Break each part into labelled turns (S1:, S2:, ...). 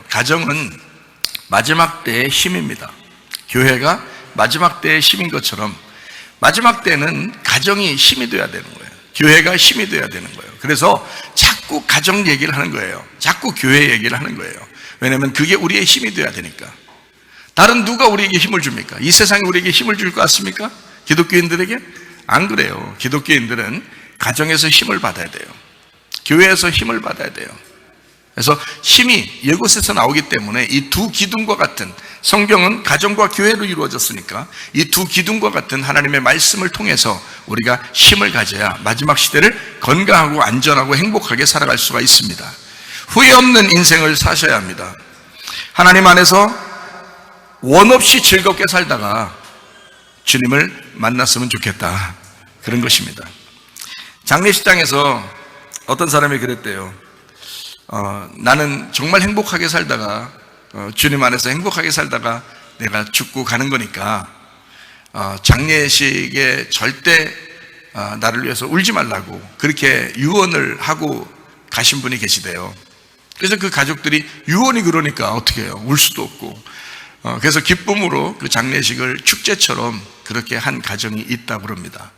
S1: 가정은 마지막 때의 힘입니다. 교회가 마지막 때의 힘인 것처럼 마지막 때는 가정이 힘이 돼야 되는 거예요. 교회가 힘이 돼야 되는 거예요. 그래서 자꾸 가정 얘기를 하는 거예요. 자꾸 교회 얘기를 하는 거예요. 왜냐하면 그게 우리의 힘이 돼야 되니까. 다른 누가 우리에게 힘을 줍니까? 이 세상이 우리에게 힘을 줄 것 같습니까? 기독교인들에게? 안 그래요. 기독교인들은 가정에서 힘을 받아야 돼요. 교회에서 힘을 받아야 돼요. 그래서 힘이 이곳에서 나오기 때문에 이 두 기둥과 같은, 성경은 가정과 교회로 이루어졌으니까 이 두 기둥과 같은 하나님의 말씀을 통해서 우리가 힘을 가져야 마지막 시대를 건강하고 안전하고 행복하게 살아갈 수가 있습니다. 후회 없는 인생을 사셔야 합니다. 하나님 안에서 원 없이 즐겁게 살다가 주님을 만났으면 좋겠다, 그런 것입니다. 장례식장에서 어떤 사람이 그랬대요. 나는 정말 행복하게 살다가 주님 안에서 행복하게 살다가 내가 죽고 가는 거니까 장례식에 절대 나를 위해서 울지 말라고 그렇게 유언을 하고 가신 분이 계시대요. 그래서 그 가족들이 유언이 그러니까 어떻게 해요? 울 수도 없고. 그래서 기쁨으로 그 장례식을 축제처럼 그렇게 한 가정이 있다고 그럽니다.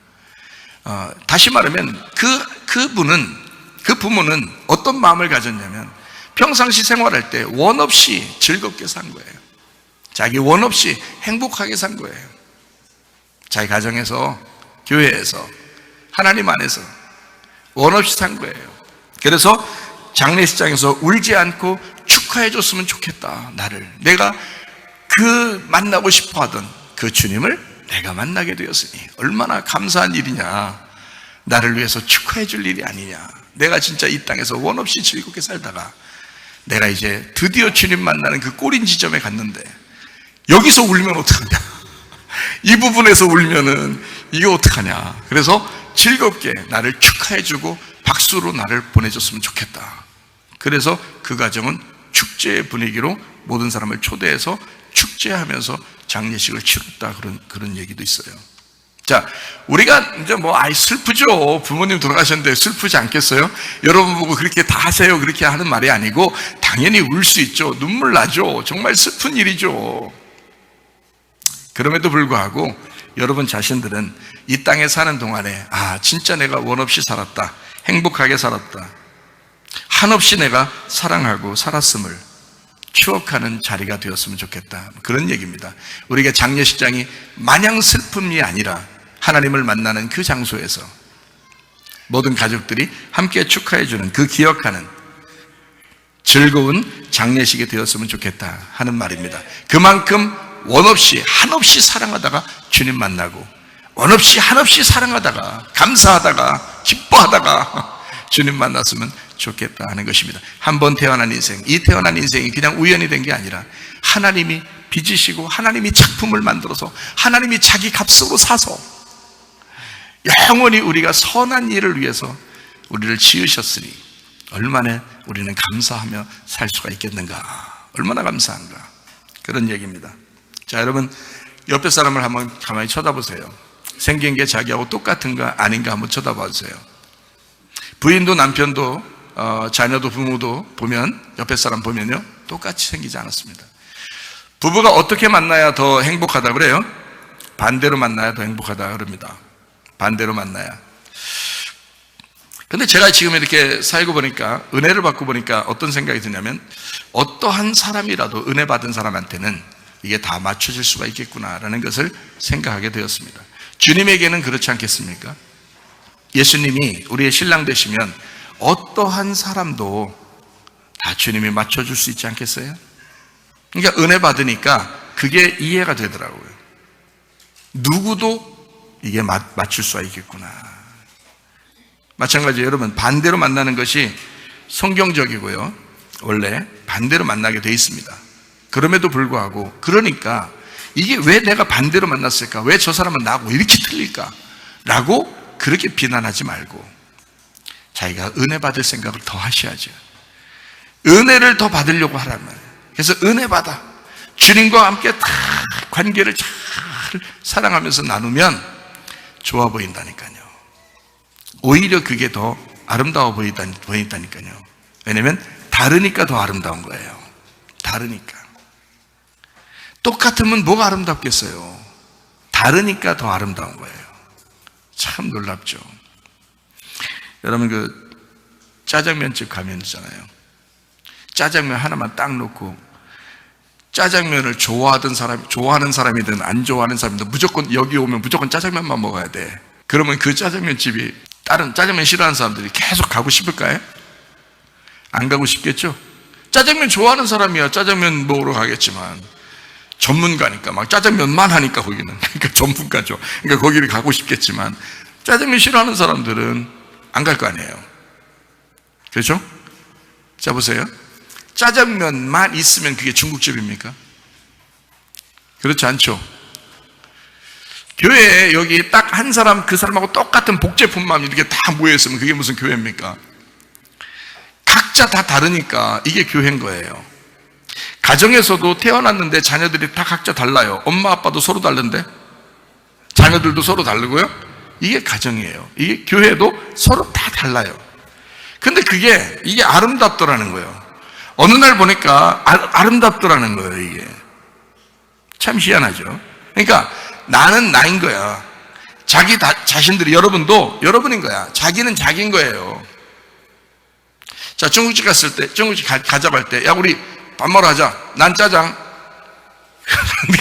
S1: 다시 말하면 그 부모는 어떤 마음을 가졌냐면 평상시 생활할 때 원 없이 즐겁게 산 거예요. 자기 원 없이 행복하게 산 거예요. 자기 가정에서, 교회에서, 하나님 안에서 원 없이 산 거예요. 그래서 장례식장에서 울지 않고 축하해 줬으면 좋겠다. 나를, 내가 그 만나고 싶어 하던 그 주님을 내가 만나게 되었으니 얼마나 감사한 일이냐. 나를 위해서 축하해 줄 일이 아니냐. 내가 진짜 이 땅에서 원 없이 즐겁게 살다가 내가 이제 드디어 주님 만나는 그 꼬린 지점에 갔는데 여기서 울면 어떡하냐. 이 부분에서 울면은 이게 어떡하냐. 그래서 즐겁게 나를 축하해 주고 박수로 나를 보내줬으면 좋겠다. 그래서 그 가정은 축제의 분위기로 모든 사람을 초대해서 축제하면서 장례식을 치렀다, 그런 얘기도 있어요. 자, 우리가 이제 슬프죠. 부모님 돌아가셨는데 슬프지 않겠어요? 여러분 보고 그렇게 다 하세요, 그렇게 하는 말이 아니고 당연히 울 수 있죠. 눈물 나죠. 정말 슬픈 일이죠. 그럼에도 불구하고 여러분 자신들은 이 땅에 사는 동안에 진짜 내가 원 없이 살았다, 행복하게 살았다, 한없이 내가 사랑하고 살았음을 추억하는 자리가 되었으면 좋겠다, 그런 얘기입니다. 우리가 장례식장이 마냥 슬픔이 아니라 하나님을 만나는 그 장소에서 모든 가족들이 함께 축하해주는, 그 기억하는 즐거운 장례식이 되었으면 좋겠다 하는 말입니다. 그만큼 원 없이 한없이 사랑하다가 주님 만나고, 원 없이 한없이 사랑하다가 감사하다가 기뻐하다가 주님 만났으면 좋겠다 하는 것입니다. 한 번 태어난 인생, 이 태어난 인생이 그냥 우연이 된 게 아니라 하나님이 빚으시고 하나님이 작품을 만들어서 하나님이 자기 값으로 사서 영원히 우리가 선한 일을 위해서 우리를 지으셨으니 얼마나 우리는 감사하며 살 수가 있겠는가. 얼마나 감사한가, 그런 얘기입니다. 자, 여러분 옆에 사람을 한번 가만히 쳐다보세요. 생긴 게 자기하고 똑같은가 아닌가 한번 쳐다봐 주세요. 부인도 남편도 자녀도 부모도 보면, 옆에 사람 보면요, 똑같이 생기지 않았습니다. 부부가 어떻게 만나야 더 행복하다 그래요? 반대로 만나야 더 행복하다 그럽니다. 반대로 만나야. 근데 제가 지금 이렇게 살고 보니까, 은혜를 받고 보니까 어떤 생각이 드냐면, 어떠한 사람이라도 은혜 받은 사람한테는 이게 다 맞춰질 수가 있겠구나라는 것을 생각하게 되었습니다. 주님에게는 그렇지 않겠습니까? 예수님이 우리의 신랑 되시면 어떠한 사람도 다 주님이 맞춰줄 수 있지 않겠어요? 그러니까 은혜 받으니까 그게 이해가 되더라고요. 누구도 이게 맞출 수가 있겠구나. 마찬가지로 여러분, 반대로 만나는 것이 성경적이고요. 원래 반대로 만나게 돼 있습니다. 그럼에도 불구하고, 그러니까 이게 왜 내가 반대로 만났을까? 왜 저 사람은 나하고 이렇게 틀릴까? 라고 그렇게 비난하지 말고 자기가 은혜 받을 생각을 더 하셔야죠. 은혜를 더 받으려고 하라는 말이에요. 그래서 은혜 받아 주님과 함께 다 관계를 잘 사랑하면서 나누면 좋아 보인다니까요. 오히려 그게 더 아름다워 보인다니까요. 왜냐하면 다르니까 더 아름다운 거예요. 다르니까. 똑같으면 뭐가 아름답겠어요? 다르니까 더 아름다운 거예요. 참 놀랍죠. 여러분 짜장면집 가면 있잖아요. 짜장면 하나만 딱 놓고 짜장면을 좋아하는 사람이든 안 좋아하는 사람이든 무조건 여기 오면 무조건 짜장면만 먹어야 돼. 그러면 그 짜장면집이 다른 짜장면 싫어하는 사람들이 계속 가고 싶을까요? 안 가고 싶겠죠? 짜장면 좋아하는 사람이야 짜장면 먹으러 가겠지만 전문가니까 막 짜장면만 하니까 거기는 그러니까 전문가죠. 그러니까 거기를 가고 싶겠지만 짜장면 싫어하는 사람들은 안 갈 거 아니에요. 그렇죠? 자 보세요. 짜장면만 있으면 그게 중국집입니까? 그렇지 않죠. 교회에 여기 딱 한 사람 그 사람하고 똑같은 복제품만 이렇게 다 모여있으면 그게 무슨 교회입니까? 각자 다 다르니까 이게 교회인 거예요. 가정에서도 태어났는데 자녀들이 다 각자 달라요. 엄마 아빠도 서로 다른데 자녀들도 서로 다르고요. 이게 가정이에요. 이게 교회도 서로 다 달라요. 근데 이게 아름답더라는 거예요. 어느 날 보니까 아름답더라는 거예요. 이게 참 희한하죠. 그러니까 나는 나인 거야. 자신들이 여러분도 여러분인 거야. 자기는 자기인 거예요. 자, 중국집 갔을 때, 중국집 가자고 할 때, 야, 우리 밥 먹으러 가자. 난 짜장.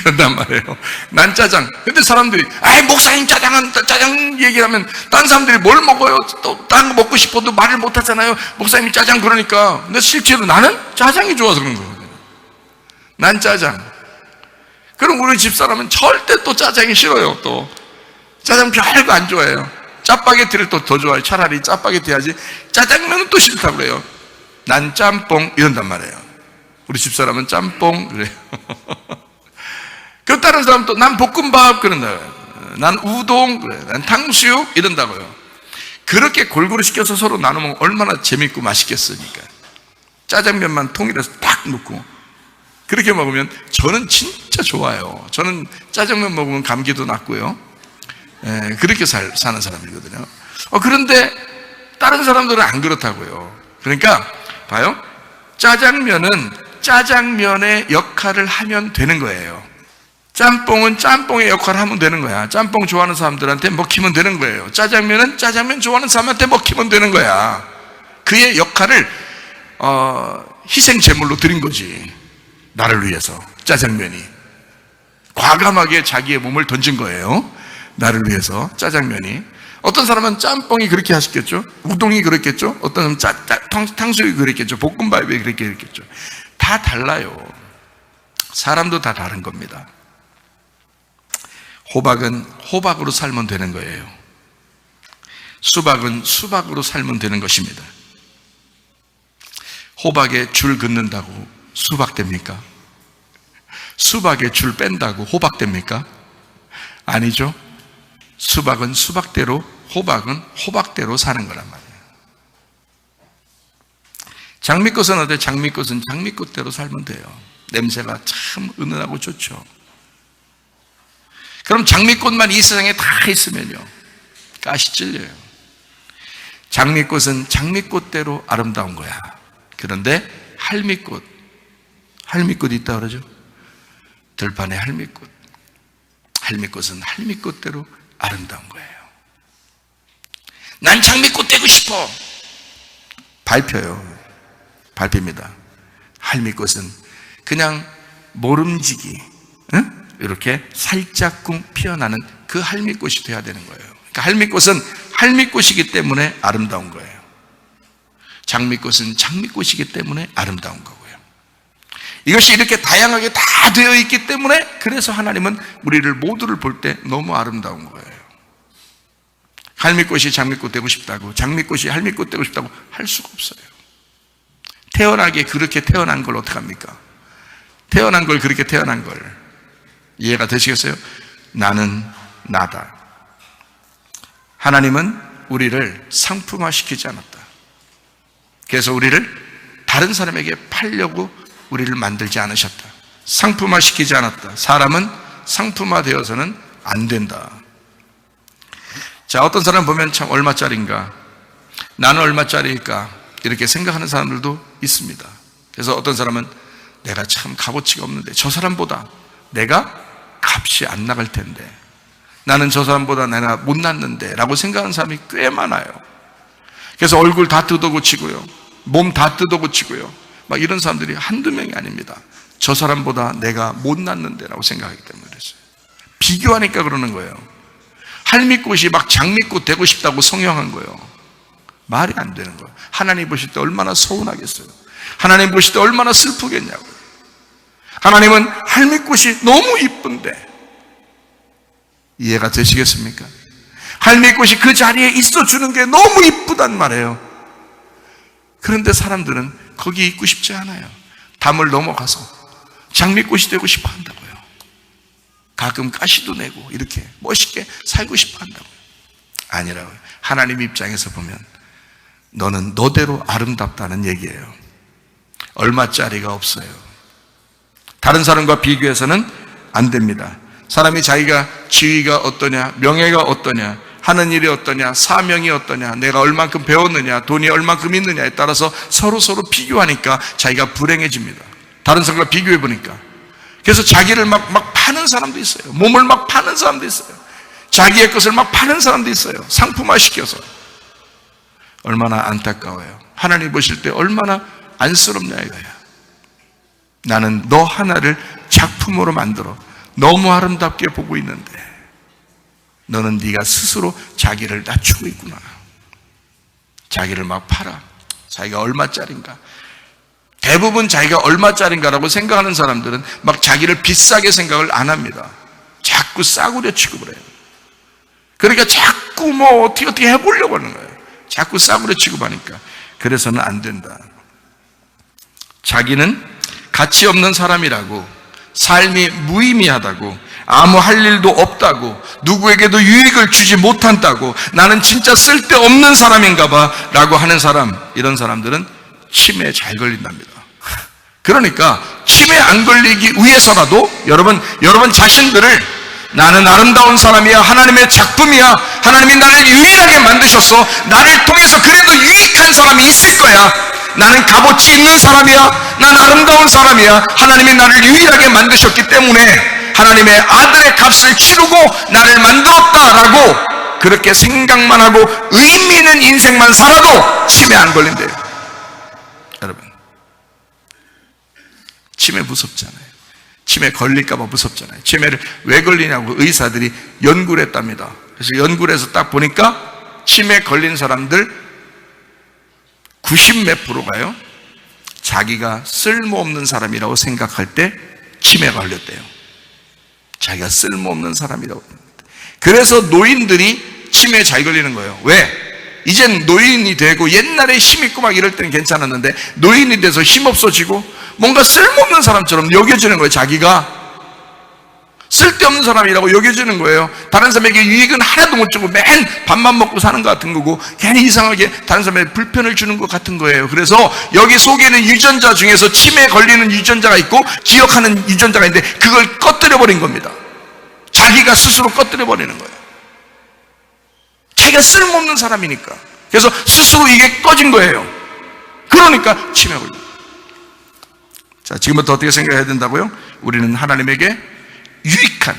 S1: 그런단 말이에요. 난 짜장. 근데 사람들이, 아이, 목사님 짜장 얘기하면, 딴 사람들이 뭘 먹어요? 또, 딴 거 먹고 싶어도 말을 못 하잖아요. 목사님이 짜장 그러니까. 근데 실제로 나는 짜장이 좋아서 그런 거거든요. 난 짜장. 그럼 우리 집사람은 절대 또 짜장이 싫어요, 또. 짜장 별거 안 좋아해요. 짜파게티를 또 더 좋아해요. 차라리 짜파게티 하지. 짜장면은 또 싫다고 그래요. 난 짬뽕 이런단 말이에요. 우리 집사람은 짬뽕 그래요. 그 다른 사람은 또 난 볶음밥 그런다고요. 난 우동 그래요. 난 탕수육 이런다고요. 그렇게 골고루 시켜서 서로 나누면 얼마나 재밌고 맛있겠으니까. 짜장면만 통일해서 딱 넣고 그렇게 먹으면 저는 진짜 좋아요. 저는 짜장면 먹으면 감기도 낫고요. 그렇게 사는 사람이거든요. 그런데 다른 사람들은 안 그렇다고요. 그러니까 봐요. 짜장면은 짜장면의 역할을 하면 되는 거예요. 짬뽕은 짬뽕의 역할을 하면 되는 거야. 짬뽕 좋아하는 사람들한테 먹히면 되는 거예요. 짜장면은 짜장면 좋아하는 사람한테 먹히면 되는 거야. 그의 역할을 희생 제물로 드린 거지. 나를 위해서. 짜장면이 과감하게 자기의 몸을 던진 거예요. 나를 위해서. 짜장면이. 어떤 사람은 짬뽕이 그렇게 하셨겠죠. 우동이 그랬겠죠. 어떤 사람은 탕수육이 그랬겠죠. 볶음밥이 그렇게 했겠죠. 다 달라요. 사람도 다 다른 겁니다. 호박은 호박으로 살면 되는 거예요. 수박은 수박으로 살면 되는 것입니다. 호박에 줄 긋는다고 수박 됩니까? 수박에 줄 뺀다고 호박 됩니까? 아니죠. 수박은 수박대로, 호박은 호박대로 사는 거란 말이에요. 장미꽃은 어때? 장미꽃은 장미꽃대로 살면 돼요. 냄새가 참 은은하고 좋죠. 그럼 장미꽃만 이 세상에 다 있으면요, 가시 찔려요. 장미꽃은 장미꽃대로 아름다운 거야. 그런데 할미꽃 있다 그러죠? 들판에 할미꽃은 할미꽃대로 아름다운 거예요. 난 장미꽃 되고 싶어. 밟힙니다. 할미꽃은 그냥 모름지기, 이렇게 살짝쿵 피어나는 그 할미꽃이 돼야 되는 거예요. 그러니까 할미꽃은 할미꽃이기 때문에 아름다운 거예요. 장미꽃은 장미꽃이기 때문에 아름다운 거고요. 이것이 이렇게 다양하게 다 되어 있기 때문에 그래서 하나님은 우리를 모두를 볼 때 너무 아름다운 거예요. 할미꽃이 장미꽃 되고 싶다고, 장미꽃이 할미꽃 되고 싶다고 할 수가 없어요. 태어나게 그렇게 태어난 걸 어떡합니까? 태어난 걸 그렇게 태어난 걸 이해가 되시겠어요? 나는 나다. 하나님은 우리를 상품화시키지 않았다. 그래서 우리를 다른 사람에게 팔려고 우리를 만들지 않으셨다. 상품화시키지 않았다. 사람은 상품화되어서는 안 된다. 자, 어떤 사람 보면 참 얼마짜리인가, 나는 얼마짜리일까 이렇게 생각하는 사람들도 있습니다. 그래서 어떤 사람은 내가 참 값어치가 없는데 저 사람보다 내가 값이 안 나갈 텐데, 나는 저 사람보다 내가 못났는데 라고 생각하는 사람이 꽤 많아요. 그래서 얼굴 다 뜯어고치고요, 몸 다 뜯어고치고요, 막 이런 사람들이 한두 명이 아닙니다. 저 사람보다 내가 못났는데 라고 생각하기 때문에 그랬어요. 비교하니까 그러는 거예요. 할미꽃이 막 장미꽃 되고 싶다고 성형한 거예요. 말이 안 되는 거예요. 하나님 보실 때 얼마나 서운하겠어요. 하나님 보실 때 얼마나 슬프겠냐고요. 하나님은 할미꽃이 너무 이쁜데, 이해가 되시겠습니까? 할미꽃이 그 자리에 있어주는 게 너무 이쁘단 말이에요. 그런데 사람들은 거기 있고 싶지 않아요. 담을 넘어가서 장미꽃이 되고 싶어 한다고요. 가끔 가시도 내고 이렇게 멋있게 살고 싶어 한다고요. 아니라고요. 하나님 입장에서 보면 너는 너대로 아름답다는 얘기예요. 얼마짜리가 없어요. 다른 사람과 비교해서는 안 됩니다. 사람이 자기가 지위가 어떠냐, 명예가 어떠냐, 하는 일이 어떠냐, 사명이 어떠냐, 내가 얼만큼 배웠느냐, 돈이 얼만큼 있느냐에 따라서 서로 비교하니까 자기가 불행해집니다. 다른 사람과 비교해 보니까. 그래서 자기를 막 파는 사람도 있어요. 몸을 막 파는 사람도 있어요. 자기의 것을 막 파는 사람도 있어요. 상품화 시켜서. 얼마나 안타까워요. 하나님 보실 때 얼마나 안쓰럽냐 이거야. 나는 너 하나를 작품으로 만들어 너무 아름답게 보고 있는데 너는 네가 스스로 자기를 낮추고 있구나. 자기를 막 팔아. 자기가 얼마짜린가. 대부분 자기가 얼마짜린가라고 생각하는 사람들은 막 자기를 비싸게 생각을 안 합니다. 자꾸 싸구려 취급을 해요. 그러니까 자꾸 뭐 어떻게 해보려고 하는 거예요. 자꾸 싸구려 취급하니까. 그래서는 안 된다. 자기는 가치 없는 사람이라고, 삶이 무의미하다고, 아무 할 일도 없다고, 누구에게도 유익을 주지 못한다고, 나는 진짜 쓸데없는 사람인가 봐 라고 하는 사람, 이런 사람들은 치매에 잘 걸린답니다. 그러니까 치매 안 걸리기 위해서라도 여러분 자신들을 나는 아름다운 사람이야, 하나님의 작품이야, 하나님이 나를 유일하게 만드셨어, 나를 통해서 그래도 유익한 사람이 있을 거야, 나는 값어치 있는 사람이야, 난 아름다운 사람이야, 하나님이 나를 유일하게 만드셨기 때문에 하나님의 아들의 값을 치르고 나를 만들었다라고 그렇게 생각만 하고 의미 있는 인생만 살아도 치매 안 걸린대요. 여러분, 치매 무섭잖아요. 치매 걸릴까봐 무섭잖아요. 치매를 왜 걸리냐고 의사들이 연구를 했답니다. 그래서 연구를 해서 딱 보니까 치매 걸린 사람들 90몇 프로가요, 자기가 쓸모없는 사람이라고 생각할 때 치매가 걸렸대요. 자기가 쓸모없는 사람이라고. 그래서 노인들이 치매에 잘 걸리는 거예요. 왜? 이젠 노인이 되고, 옛날에 힘 있고 막 이럴 때는 괜찮았는데 노인이 돼서 힘 없어지고 뭔가 쓸모없는 사람처럼 여겨지는 거예요. 자기가 쓸데없는 사람이라고 여겨지는 거예요. 다른 사람에게 유익은 하나도 못 주고 맨 밥만 먹고 사는 것 같은 거고, 괜히 이상하게 다른 사람에게 불편을 주는 것 같은 거예요. 그래서 여기 속에는 유전자 중에서 치매에 걸리는 유전자가 있고 기억하는 유전자가 있는데 그걸 꺼뜨려 버린 겁니다. 자기가 스스로 꺼뜨려 버리는 거예요. 자기가 쓸모없는 사람이니까. 그래서 스스로 이게 꺼진 거예요. 그러니까 치매가 걸려요. 자, 지금부터 어떻게 생각해야 된다고요? 우리는 하나님에게 유익한,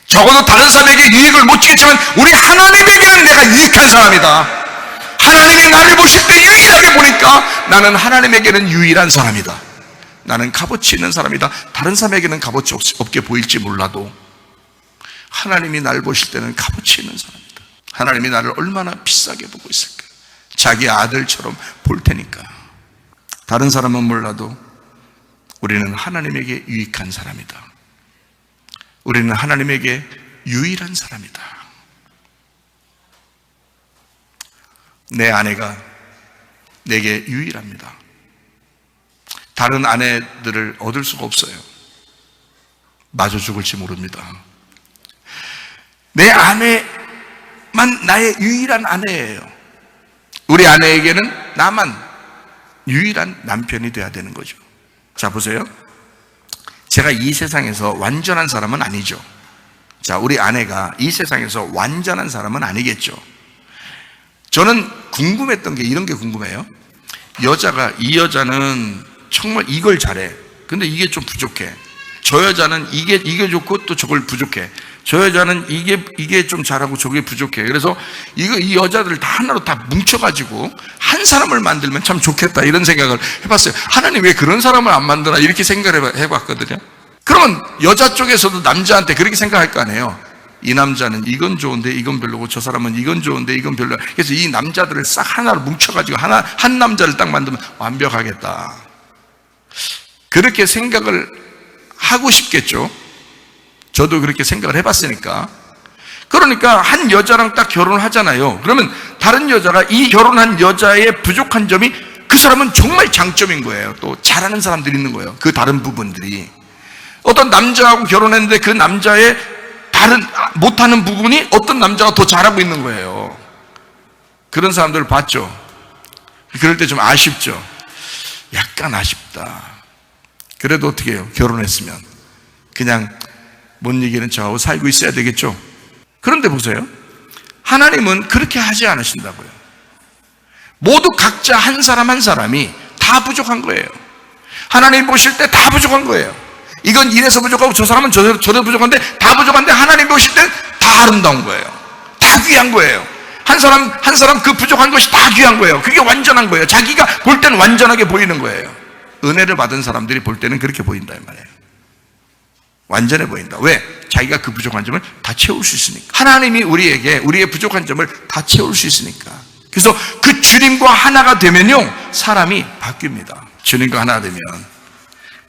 S1: 적어도 다른 사람에게 유익을 못 주겠지만 우리 하나님에게는 내가 유익한 사람이다. 하나님이 나를 보실 때 유일하게 보니까 나는 하나님에게는 유일한 사람이다. 나는 값어치 있는 사람이다. 다른 사람에게는 값어치 없게 보일지 몰라도 하나님이 나를 보실 때는 값어치 있는 사람이다. 하나님이 나를 얼마나 비싸게 보고 있을까. 자기 아들처럼 볼 테니까. 다른 사람은 몰라도 우리는 하나님에게 유익한 사람이다. 우리는 하나님에게 유일한 사람이다. 내 아내가 내게 유일합니다. 다른 아내들을 얻을 수가 없어요. 마저 죽을지 모릅니다. 내 아내만 나의 유일한 아내예요. 우리 아내에게는 나만 유일한 남편이 돼야 되는 거죠. 자, 보세요. 제가 이 세상에서 완전한 사람은 아니죠. 자, 우리 아내가 이 세상에서 완전한 사람은 아니겠죠. 저는 궁금했던 게 이런 게 궁금해요. 이 여자는 정말 이걸 잘해. 근데 이게 좀 부족해. 저 여자는 이게 좋고 또 저걸 부족해. 저 여자는 이게 좀 잘하고 저게 부족해. 그래서 이 여자들을 다 하나로 다 뭉쳐가지고 한 사람을 만들면 참 좋겠다, 이런 생각을 해봤어요. 하나님 왜 그런 사람을 안 만드나, 이렇게 생각을 해봤거든요. 그러면 여자 쪽에서도 남자한테 그렇게 생각할 거 아니에요. 이 남자는 이건 좋은데 이건 별로고, 저 사람은 이건 좋은데 이건 별로야. 그래서 이 남자들을 싹 하나로 뭉쳐가지고 한 남자를 딱 만들면 완벽하겠다, 그렇게 생각을 하고 싶겠죠. 저도 그렇게 생각을 해봤으니까. 그러니까 한 여자랑 딱 결혼을 하잖아요. 그러면 다른 여자가 이 결혼한 여자의 부족한 점이, 그 사람은 정말 장점인 거예요. 또 잘하는 사람들이 있는 거예요. 그 다른 부분들이. 어떤 남자하고 결혼했는데 그 남자의 다른 못하는 부분이 어떤 남자가 더 잘하고 있는 거예요. 그런 사람들을 봤죠. 그럴 때 좀 아쉽죠. 약간 아쉽다. 그래도 어떻게 해요? 결혼했으면 그냥 못 이기는 저하고 살고 있어야 되겠죠. 그런데 보세요, 하나님은 그렇게 하지 않으신다고요. 모두 각자 한 사람 한 사람이 다 부족한 거예요. 하나님 보실 때 다 부족한 거예요. 이건 이래서 부족하고 저 사람은 저래서 부족한데, 다 부족한데 하나님 보실 때 다 아름다운 거예요. 다 귀한 거예요. 한 사람 그 부족한 것이 다 귀한 거예요. 그게 완전한 거예요. 자기가 볼 때는 완전하게 보이는 거예요. 은혜를 받은 사람들이 볼 때는 그렇게 보인다, 이 말이에요. 완전해 보인다. 왜? 자기가 그 부족한 점을 다 채울 수 있으니까. 하나님이 우리에게 우리의 부족한 점을 다 채울 수 있으니까. 그래서 그 주님과 하나가 되면요, 사람이 바뀝니다. 주님과 하나가 되면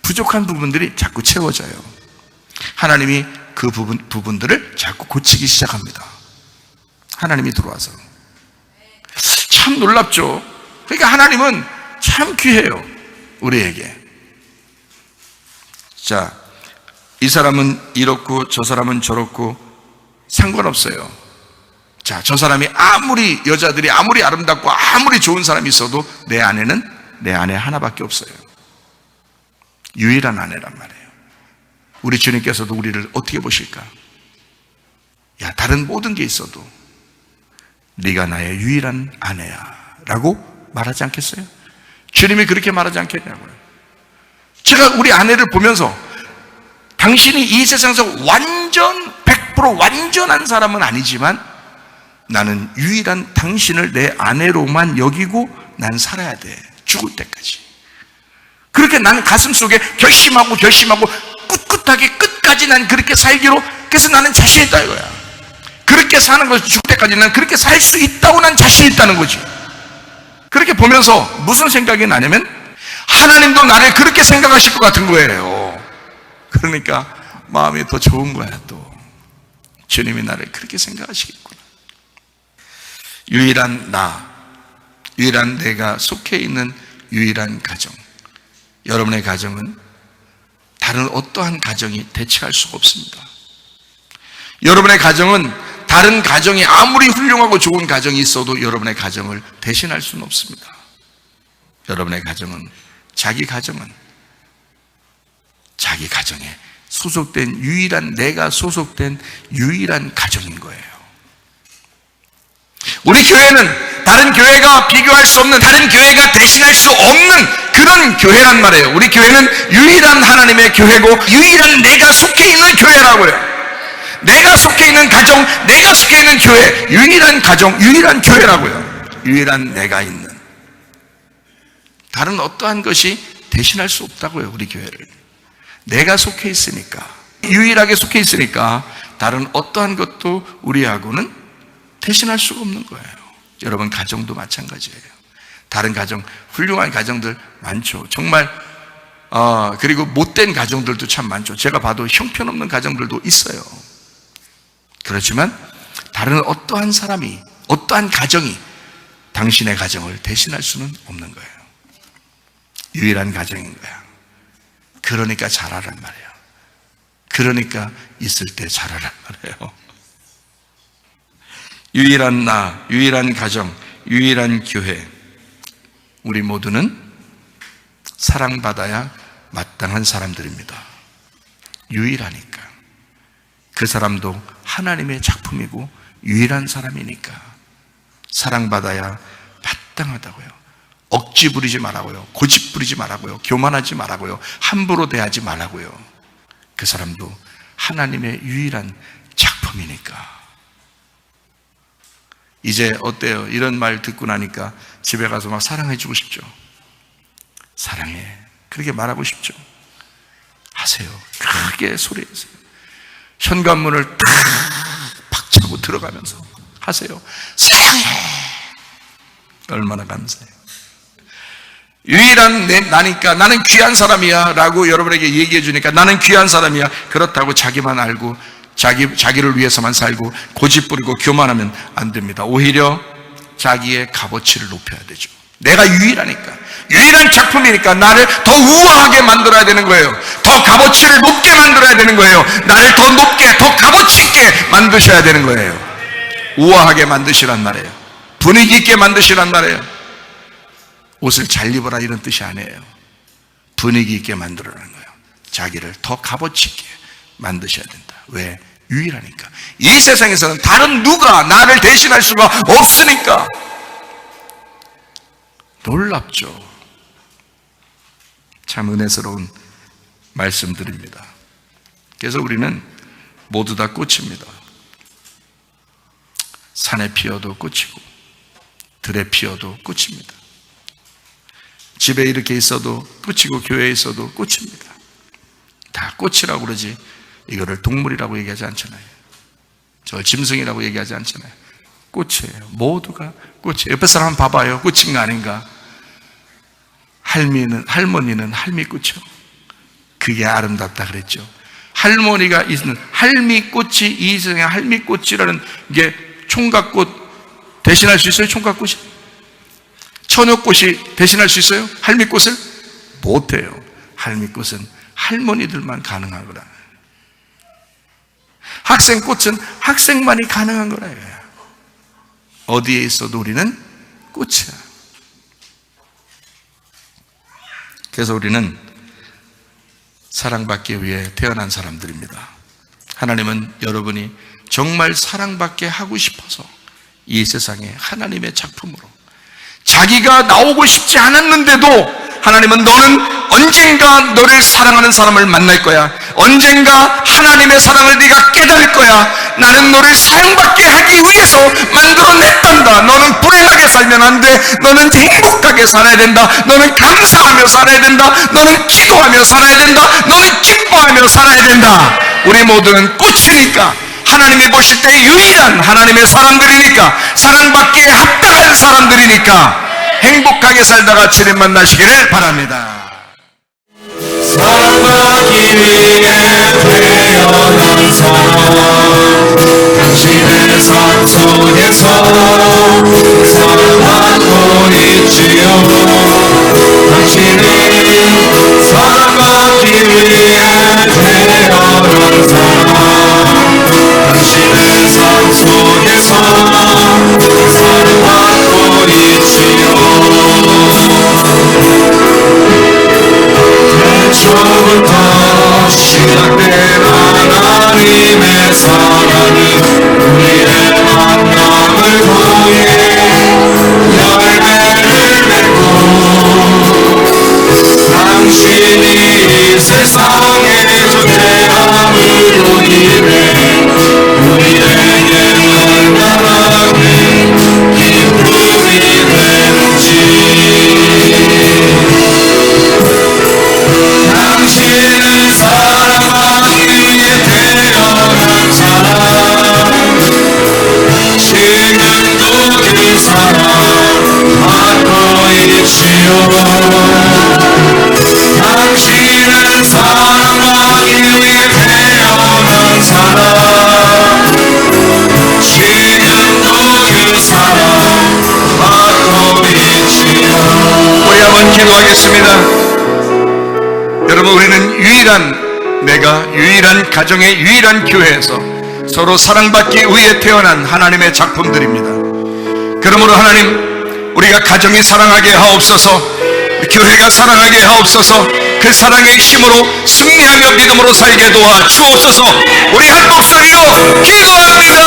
S1: 부족한 부분들이 자꾸 채워져요. 하나님이 그 부분들을 자꾸 고치기 시작합니다. 하나님이 들어와서. 참 놀랍죠. 그러니까 하나님은 참 귀해요, 우리에게. 자, 이 사람은 이렇고 저 사람은 저렇고 상관없어요. 자, 저 사람이 여자들이 아무리 아름답고 아무리 좋은 사람이 있어도 내 아내 하나밖에 없어요. 유일한 아내란 말이에요. 우리 주님께서도 우리를 어떻게 보실까? 야, 다른 모든 게 있어도 네가 나의 유일한 아내야 라고 말하지 않겠어요? 주님이 그렇게 말하지 않겠냐고요. 제가 우리 아내를 보면서, 당신이 이 세상에서 완전 100% 완전한 사람은 아니지만 나는 유일한 당신을 내 아내로만 여기고 난 살아야 돼, 죽을 때까지. 그렇게 나는 가슴속에 결심하고 꿋꿋하게 끝까지 난 그렇게 살기로, 그래서 나는 자신 있다 이거야. 그렇게 사는 것이, 죽을 때까지 난 그렇게 살 수 있다고 난 자신 있다는 거지. 그렇게 보면서 무슨 생각이 나냐면, 하나님도 나를 그렇게 생각하실 것 같은 거예요. 그러니까 마음이 더 좋은 거야. 또 주님이 나를 그렇게 생각하시겠구나. 유일한 내가 속해 있는 유일한 가정. 여러분의 가정은 다른 어떠한 가정이 대체할 수가 없습니다. 여러분의 가정은 다른 가정이 아무리 훌륭하고 좋은 가정이 있어도 여러분의 가정을 대신할 수는 없습니다. 여러분의 가정은 자기 가정에 소속된 내가 소속된 유일한 가정인 거예요. 우리 교회는 다른 교회가 비교할 수 없는, 다른 교회가 대신할 수 없는 그런 교회란 말이에요. 우리 교회는 유일한 하나님의 교회고 유일한 내가 속해 있는 교회라고요. 내가 속해 있는 가정, 내가 속해 있는 교회, 유일한 가정, 유일한 교회라고요. 유일한 내가 있는. 다른 어떠한 것이 대신할 수 없다고요, 우리 교회를. 내가 속해 있으니까, 유일하게 속해 있으니까 다른 어떠한 것도 우리하고는 대신할 수가 없는 거예요. 여러분, 가정도 마찬가지예요. 다른 가정, 훌륭한 가정들 많죠. 정말 그리고 못된 가정들도 참 많죠. 제가 봐도 형편없는 가정들도 있어요. 그렇지만 다른 어떠한 사람이, 어떠한 가정이 당신의 가정을 대신할 수는 없는 거예요. 유일한 가정인 거야. 그러니까 잘하란 말이에요. 그러니까 있을 때 잘하란 말이에요. 유일한 유일한 가정, 유일한 교회. 우리 모두는 사랑받아야 마땅한 사람들입니다. 유일하니까. 그 사람도 하나님의 작품이고 유일한 사람이니까 사랑받아야 마땅하다고요. 억지 부리지 말라고요. 고집 부리지 말라고요. 교만하지 말라고요. 함부로 대하지 말라고요. 그 사람도 하나님의 유일한 작품이니까. 이제 어때요? 이런 말 듣고 나니까 집에 가서 막 사랑해주고 싶죠? 사랑해. 그렇게 말하고 싶죠? 하세요. 크게 소리해서. 현관문을 탁 박차고 들어가면서 하세요. 사랑해. 얼마나 감사해요. 유일한 나니까 나는 귀한 사람이야 라고 여러분에게 얘기해 주니까 나는 귀한 사람이야. 그렇다고 자기만 알고 자기를 위해서만 살고 고집 부리고 교만하면 안 됩니다. 오히려 자기의 값어치를 높여야 되죠. 내가 유일하니까, 유일한 작품이니까 나를 더 우아하게 만들어야 되는 거예요. 더 값어치를 높게 만들어야 되는 거예요. 나를 더 높게, 더 값어치 있게 만드셔야 되는 거예요. 우아하게 만드시란 말이에요. 분위기 있게 만드시란 말이에요. 옷을 잘 입어라 이런 뜻이 아니에요. 분위기 있게 만들어라는 거예요. 자기를 더 값어치 있게 만드셔야 된다. 왜? 유일하니까. 이 세상에서는 다른 누가 나를 대신할 수가 없으니까. 놀랍죠? 참 은혜스러운 말씀드립니다. 그래서 우리는 모두 다 꽃입니다. 산에 피어도 꽃이고 들에 피어도 꽃입니다. 집에 이렇게 있어도 꽃이고 교회에 있어도 꽃입니다. 다 꽃이라고 그러지 이거를 동물이라고 얘기하지 않잖아요. 저 짐승이라고 얘기하지 않잖아요. 꽃이에요. 모두가 꽃이에요. 옆에 사람 한번 봐봐요. 꽃인가 아닌가? 할머니는 할미꽃이요. 그게 아름답다 그랬죠. 할머니가 있는 할미꽃이 이 세상에 할미꽃이라는 게 총각꽃 대신할 수 있어요? 총각꽃이? 처녀꽃이 대신할 수 있어요? 할미꽃을? 못해요. 할미꽃은 할머니들만 가능한 거라. 학생꽃은 학생만이 가능한 거라. 어디에 있어도 우리는 꽃이야. 그래서 우리는 사랑받기 위해 태어난 사람들입니다. 하나님은 여러분이 정말 사랑받게 하고 싶어서 이 세상에 하나님의 작품으로 자기가 나오고 싶지 않았는데도 하나님은 너는 언젠가 너를 사랑하는 사람을 만날 거야. 언젠가 하나님의 사랑을 네가 깨달을 거야. 나는 너를 사랑받게 하기 위해서 만들어냈단다. 너는 불행하게 살면 안 돼. 너는 행복하게 살아야 된다. 너는 감사하며 살아야 된다. 너는 기도하며 살아야 된다. 너는 기뻐하며 살아야 된다. 우리 모두는 꽃이니까, 하나님이 보실 때 유일한 하나님의 사람들이니까, 사랑받기에 합당한 사람들이니까 행복하게 살다가 주님 만나시기를 바랍니다.
S2: 사랑받기 위해 태어난 사람, 당신의 삶 속에서 사랑받고 있지요. 당신은 사랑받기 위해 태어난 사람, 당신의 삶 속에서 사랑받고 있지요. 처음부터 시작된 하나님의 사랑은 우리의 만남을 통해 열매를 맺고, 당신이 이 세상에 존재함으로 인해 우리에게 얼마나 큰 기쁨이 되는지, 당신을 사랑하기 위해 태어난 사람, 지금도 그 사랑 받고 있지요. 당신은 사랑하기 위해 태어난 사람, 지금도 그 사랑 받고 있지요.
S1: 우리 한번 기도하겠습니다. 여러분, 우리는 내가 유일한 가정의 유일한 교회에서 서로 사랑받기 위해 태어난 하나님의 작품들입니다. 그러므로 하나님, 우리가 가정이 사랑하게 하옵소서, 교회가 사랑하게 하옵소서, 그 사랑의 힘으로 승리하며 믿음으로 살게 도와 주옵소서. 우리 한 목소리로 기도합니다.